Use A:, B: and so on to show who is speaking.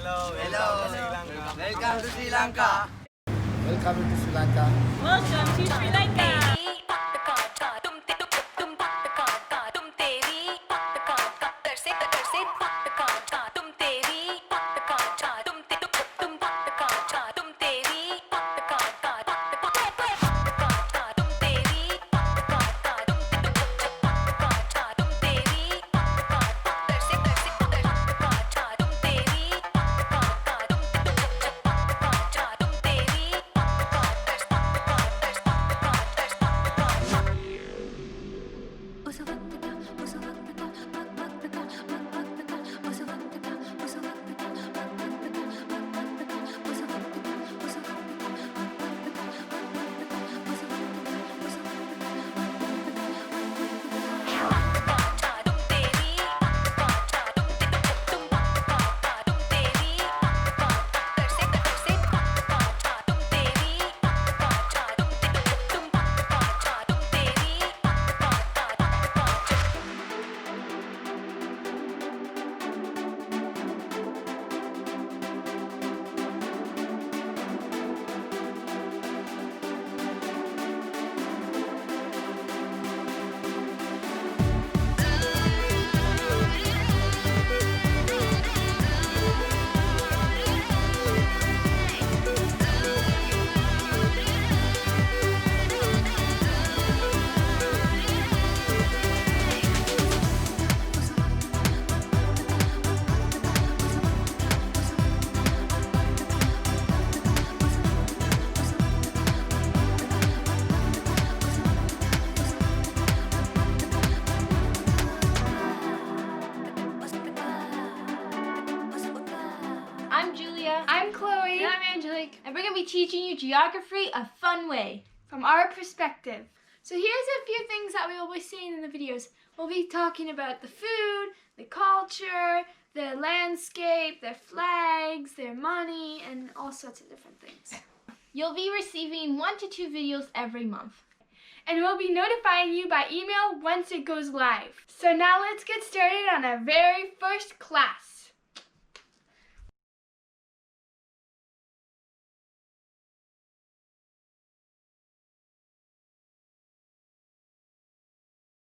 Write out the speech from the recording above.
A: Hello. Welcome to Sri Lanka.
B: Welcome to Sri Lanka.
C: Welcome to Sri Lanka.
D: I'm Julia.
E: I'm Chloe.
D: And I'm Angelique. And we're going to be teaching you geography a fun way.
E: From our perspective. So here's a few things that we will be seeing in the videos. We'll be talking about the food, the culture, the landscape, their flags, their money, and all sorts of different things.
D: You'll be receiving 1 to 2 videos every month.
E: And we'll be notifying you by email once it goes live. So now let's get started on our very first class.